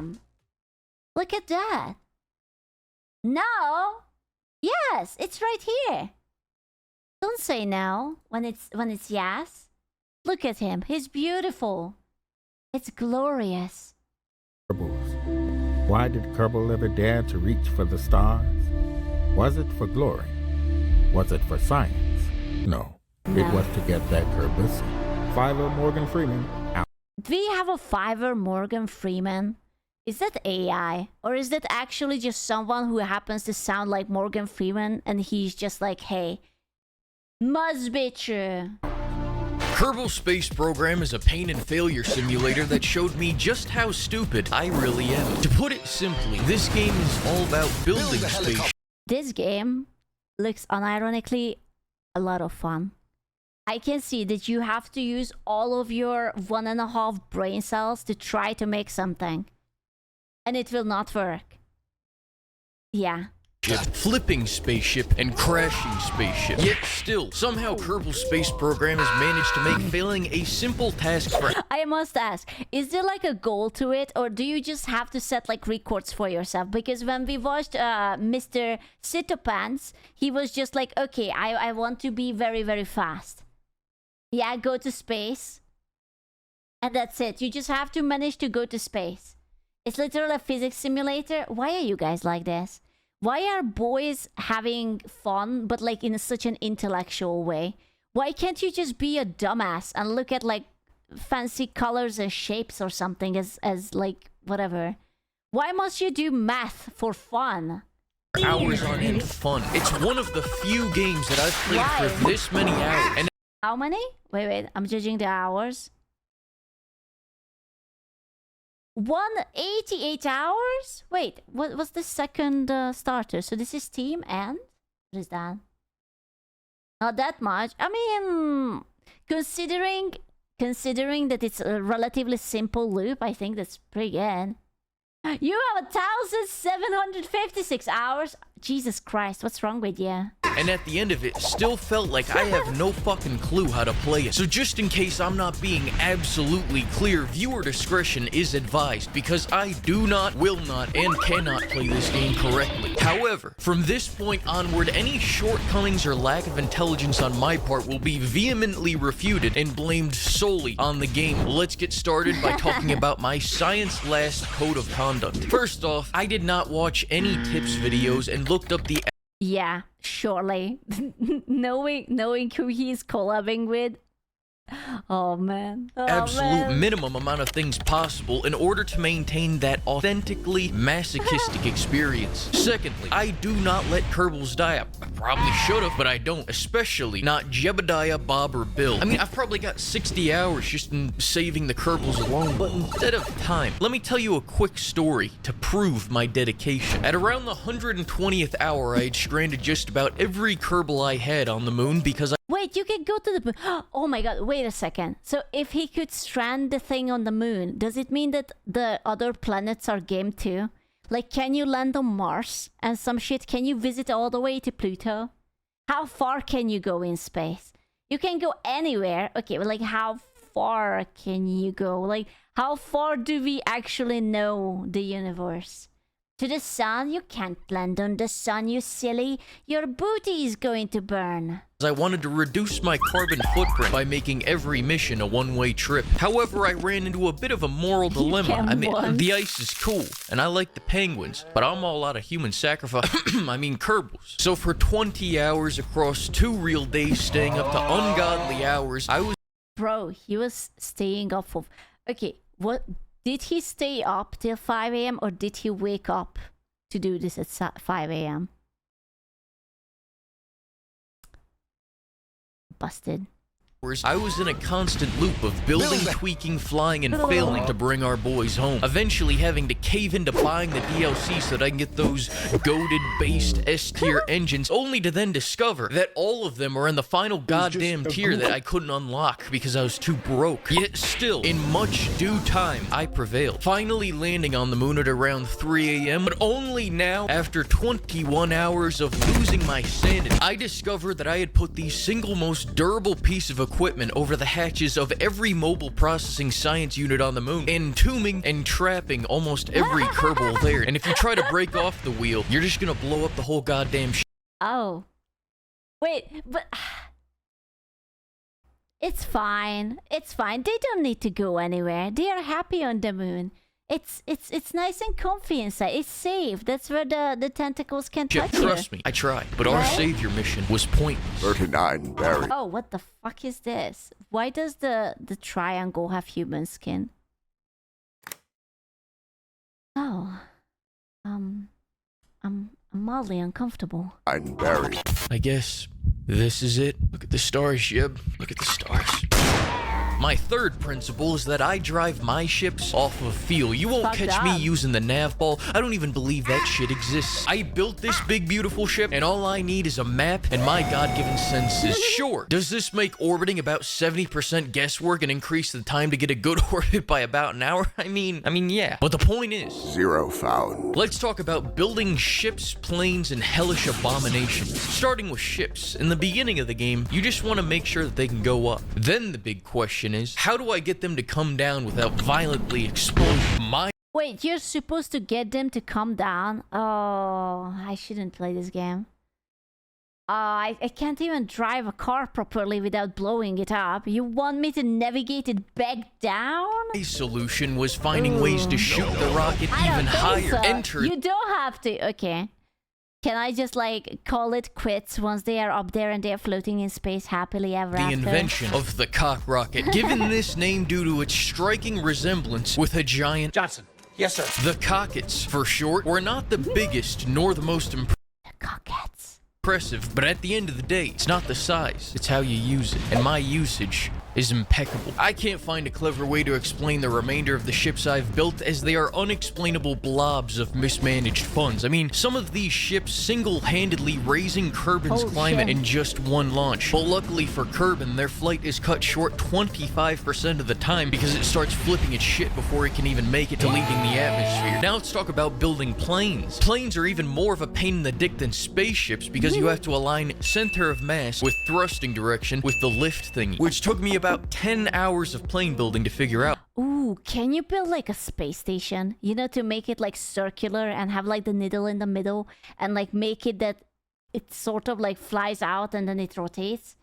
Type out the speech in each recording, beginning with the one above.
am. Look at that. No. Yes, it's right here. Don't say no when it's yes. Look at him. He's beautiful. It's glorious. Kerbals. Why did Kerbal ever dare to reach for the stars? Was it for glory? Was it for science? No. It was to get that currency. Fiverr Morgan Freeman. Out. Do we have a Fiverr Morgan Freeman? Is that AI? Or is that actually just someone who happens to sound like Morgan Freeman and he's just like, hey, must be true. Kerbal Space Program is a pain and failure simulator that showed me just how stupid I really am. To put it simply, this game is all about building space. This game looks unironically a lot of fun. I can see that you have to use all of your 1.5 brain cells to try to make something. And it will not work. Yeah. Flipping spaceship and crashing spaceship. Yet still, somehow Kerbal Space Program has managed to make failing a simple task for... I must ask, is there like a goal to it, or do you just have to set like records for yourself? Because when we watched Mr. Citopants, he was just like, okay, I want to be very, very fast. Yeah, go to space. And that's it. You just have to manage to go to space. It's literally a physics simulator. Why are you guys like this? Why are boys having fun, but like in such an intellectual way? Why can't you just be a dumbass and look at like fancy colors and shapes or something as like whatever? Why must you do math for fun? Hours on end fun. It's one of the few games that I've played for this many hours. And how many? Wait, I'm judging the hours. 188 hours? Wait, what was the second starter? So this is team and what is that? Not that much. I mean, considering that it's a relatively simple loop, I think that's pretty good. You have 1,756 hours. Jesus Christ, what's wrong with you? And at the end of it, still felt like I have no fucking clue how to play it. So just in case I'm not being absolutely clear, viewer discretion is advised, because I do not, will not, and cannot play this game correctly. However, from this point onward, any shortcomings or lack of intelligence on my part will be vehemently refuted and blamed solely on the game. Let's get started by talking about my science last code of conduct. First off, I did not watch any tips videos and looked up the... Yeah, surely. knowing who he's collabing with. Oh man. Absolute minimum amount of things possible in order to maintain that authentically masochistic experience. Secondly, I do not let Kerbals die. I probably should have, but I don't. Especially not Jebediah, Bob, or Bill. I mean, I've probably got 60 hours just in saving the Kerbals alone, but instead of time, let me tell you a quick story to prove my dedication. At around the 120th hour, I had stranded just about every Kerbal I had on the moon because I... Wait, you can go to the moon. Oh my god, wait a second. So if he could strand the thing on the moon, does it mean that the other planets are game too? Like, can you land on Mars and some shit? Can you visit all the way to Pluto? How far can you go in space? You can go anywhere. Okay, but like, how far can you go? Like, how far do we actually know the universe? To the sun? You can't land on the sun, you silly. Your booty is going to burn. I wanted to reduce my carbon footprint by making every mission a one-way trip. However, I ran into a bit of a moral dilemma. I mean, the ice is cool, and I like the penguins, but I'm all out of human sacrifice. I mean, Kerbals. So for 20 hours across 2 real days, staying up to ungodly hours, I was... Bro, he was staying up for... Okay, what... Did he stay up till 5 a.m. or did he wake up to do this at 5 a.m.? Busted. I was in a constant loop of building, tweaking, flying, and failing to bring our boys home. Eventually having to cave into buying the DLC so that I can get those goated-based S-tier engines, only to then discover that all of them are in the final goddamn tier that I couldn't unlock because I was too broke. Yet still, in much due time, I prevailed. Finally landing on the moon at around 3 a.m., but only now, after 21 hours of losing my sanity, I discovered that I had put the single most durable piece of equipment over the hatches of every mobile processing science unit on the moon, entombing and trapping almost every Kerbal there. And if you try to break off the wheel, you're just gonna blow up the whole goddamn ship. Oh. Wait, but... It's fine. It's fine. They don't need to go anywhere. They are happy on the moon. It's nice and comfy inside. It's safe. That's where the tentacles can touch you. Trust me, I tried. But our savior mission was pointless. 39 berries. Oh, what the fuck is this? Why does the triangle have human skin? Oh. I'm mildly uncomfortable. 9 berries. I guess this is it. Look at the stars, Jib. Look at the stars. My third principle is that I drive my ships off of feel. You won't catch me using the nav ball. I don't even believe that shit exists. I built this big, beautiful ship, and all I need is a map and my God-given senses. Sure, does this make orbiting about 70% guesswork and increase the time to get a good orbit by about an hour? I mean, yeah. But the point is... 0 found. Let's talk about building ships, planes, and hellish abominations. Starting with ships. In the beginning of the game, you just want to make sure that they can go up. Then the big question is, how do I get them to come down without violently exploding my... Wait, you're supposed to get them to come down? Oh, I shouldn't play this game. I can't even drive a car properly without blowing it up. You want me to navigate it back down? My solution was finding ways to shoot the rocket even higher. So. You don't have to. Okay. Can I just like call it quits once they are up there and they are floating in space happily ever after? The invention of the cock rocket, given this name due to its striking resemblance with a giant... Johnson. Yes, sir. The cockets, for short, were not the biggest nor the most impressive, but at the end of the day, it's not the size, it's how you use it. And my usage is impeccable. I can't find a clever way to explain the remainder of the ships I've built, as they are unexplainable blobs of mismanaged funds. I mean, some of these ships single-handedly raising Kerbin's climate in just one launch. But luckily for Kerbin, their flight is cut short 25% of the time because it starts flipping its shit before it can even make it to leaving the atmosphere. Now let's talk about building planes. Planes are even more of a pain in the dick than spaceships because you have to align center of mass with thrusting direction with the lift thingy, which took me about 10 hours of plane building to figure out. Ooh, can you build like a space station? You know, to make it like circular and have like the needle in the middle and like make it that it sort of like flies out and then it rotates?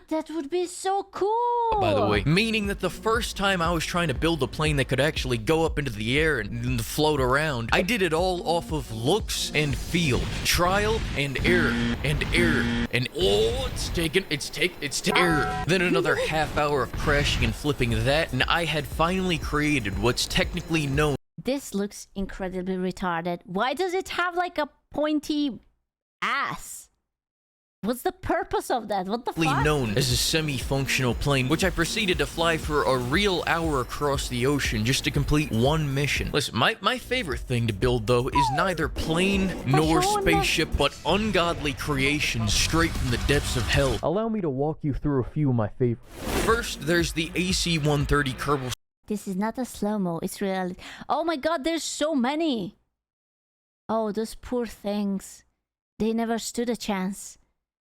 That would be so cool! By the way, meaning that the first time I was trying to build a plane that could actually go up into the air and float around, I did it all off of looks and feel, trial and error, and oh, it's error. Then another half hour of crashing and flipping that, and I had finally created what's technically known. This looks incredibly retarded. Why does it have like a pointy ass? What's the purpose of that? What the fuck? Known as a semi-functional plane, which I proceeded to fly for a real hour across the ocean just to complete one mission. Listen, my favorite thing to build, though, is neither plane nor spaceship, but ungodly creations straight from the depths of hell. Allow me to walk you through a few of my favorites. First, there's the AC-130 Kerbal. This is not a slow-mo, it's reality. Oh my god, there's so many! Oh, those poor things. They never stood a chance.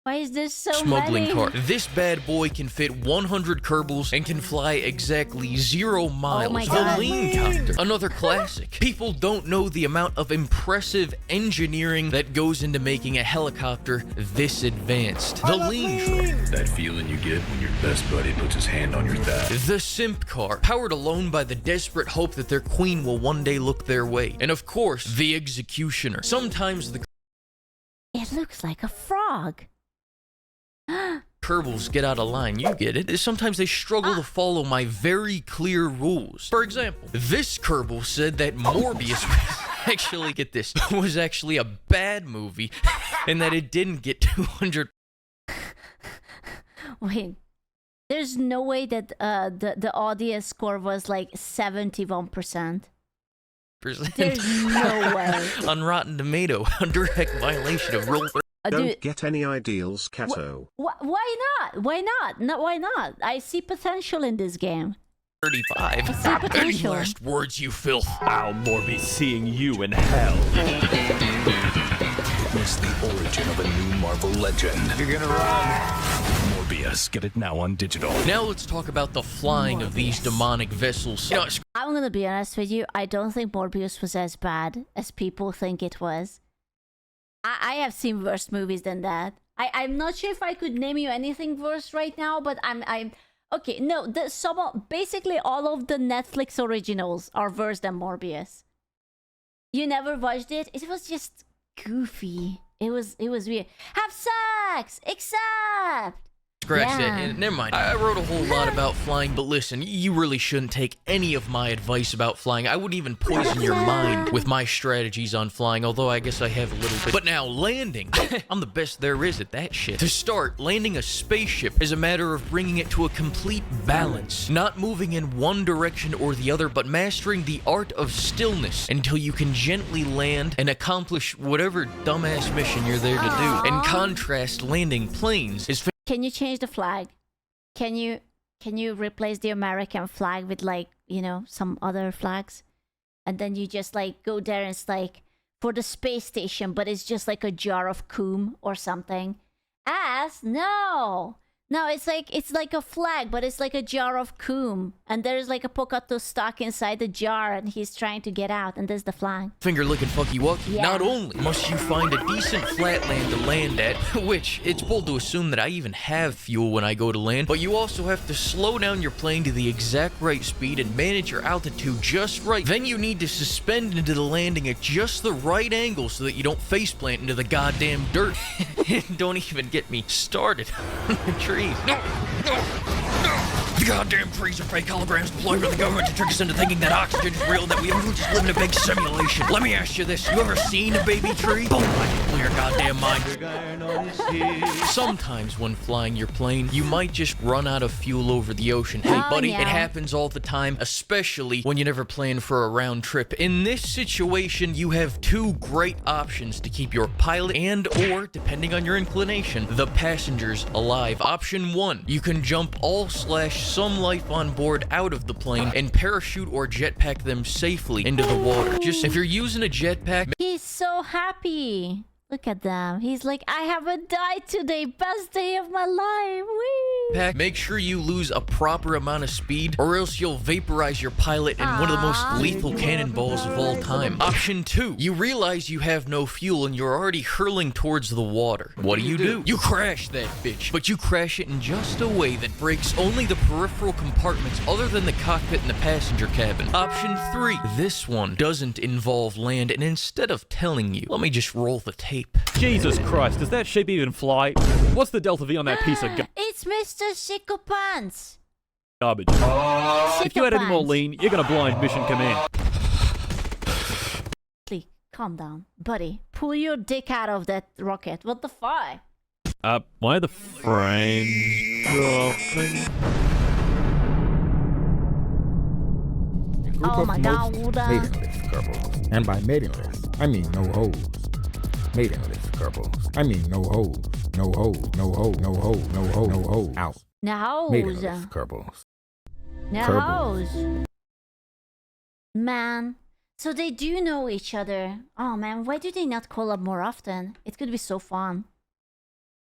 Why is there so smuggling many? car. This bad boy can fit 100 Kerbals and can fly exactly 0 miles. Oh my the God. Leancopter, another classic. People don't know the amount of impressive engineering that goes into making a helicopter this advanced. The Lean. That feeling you get when your best buddy puts his hand on your thigh. The Simp Car, powered alone by the desperate hope that their queen will one day look their way. And of course, the Executioner. Sometimes the... It looks like a frog. Kerbals get out of line, you get it. Sometimes they struggle to follow my very clear rules. For example, this Kerbal said that Morbius actually, get this, was actually a bad movie and that it didn't get 200. Wait, there's no way that the audience score was like 71%. There's no way. On Rotten Tomato, a direct violation of Rule 30. Don't get any ideals, Cato. Why not? Why not? Why not? I see potential in this game. 35. I see Any potential. last words, you filth? I'll more be seeing you in hell. Witness the origin of a new Marvel legend. You're gonna run. Morbius. Morbius. Get it now on digital. Now let's talk about the flying of these demonic vessels. You know, I'm gonna be honest with you. I don't think Morbius was as bad as people think it was. I have seen worse movies than that. I'm not sure if I could name you anything worse right now, but I'm okay. No, basically all of the Netflix originals are worse than Morbius. You never watched it? It was just goofy. It was weird. Have sex, except. Scratch that. Never mind. I wrote a whole lot about flying, but listen, you really shouldn't take any of my advice about flying. I wouldn't even poison your mind with my strategies on flying, although I guess I have a little bit. But now, landing. I'm the best there is at that shit. To start, landing a spaceship is a matter of bringing it to a complete balance. Not moving in one direction or the other, but mastering the art of stillness until you can gently land and accomplish whatever dumbass mission you're there to do. In contrast, landing planes is Can you change the flag? Can you replace the American flag with, like, you know, some other flags? And then you just like go there and it's like for the space station, but it's just like a jar of coom or something. No, it's like a flag, but it's like a jar of coom, and there's like a Pokato stuck inside the jar, and he's trying to get out, and there's the flag. Finger looking fucky wucky. Yeah. Not only must you find a decent flatland to land at, which it's bold to assume that I even have fuel when I go to land, but you also have to slow down your plane to the exact right speed and manage your altitude just right. Then you need to suspend into the landing at just the right angle so that you don't faceplant into the goddamn dirt. Don't even get me started on the trees. No! The goddamn trees are fake holograms deployed by the government to trick us into thinking that oxygen is real, that we all just live in a big simulation. Let me ask you this, you ever seen a baby tree? Boom! I can blow your goddamn mind. Sometimes when flying your plane, you might just run out of fuel over the ocean. Hey buddy, yeah. It happens all the time, especially when you never plan for a round trip. In this situation, you have two great options to keep your pilot and or, depending on your inclination, the passengers alive. Option 1, you can jump all/some life on board out of the plane and parachute or jetpack them safely into the water. Just if you're using a jetpack, He's so happy. Look at them. He's like, I haven't died today. Best day of my life. Whee! make sure you lose a proper amount of speed or else you'll vaporize your pilot in one of the most lethal cannonballs of all time. Option 2, you realize you have no fuel and you're already hurling towards the water. What do? You crash that bitch, but you crash it in just a way that breaks only the peripheral compartments other than the cockpit and the passenger cabin. Option 3, this one doesn't involve land, and instead of telling you, let me just roll the tape. Jesus Christ, does that ship even fly? What's the Delta V on that piece of It's Mr. Psychopants. garbage? If you had any more lean, you're gonna blind Mission Command. Calm down. Buddy, pull your dick out of that rocket. What the fuck? Why are the frames dropping? A group Oh of my most God. matingless Kerbals. And by matingless, I mean no hoes. Matingless Kerbals. I mean no hoes. No hoes. No hoes. No hoes. No hoes. No hoes. Out. No. Matingless Kerbals. No. Man. So they do know each other. Oh man, why do they not call up more often? It could be so fun.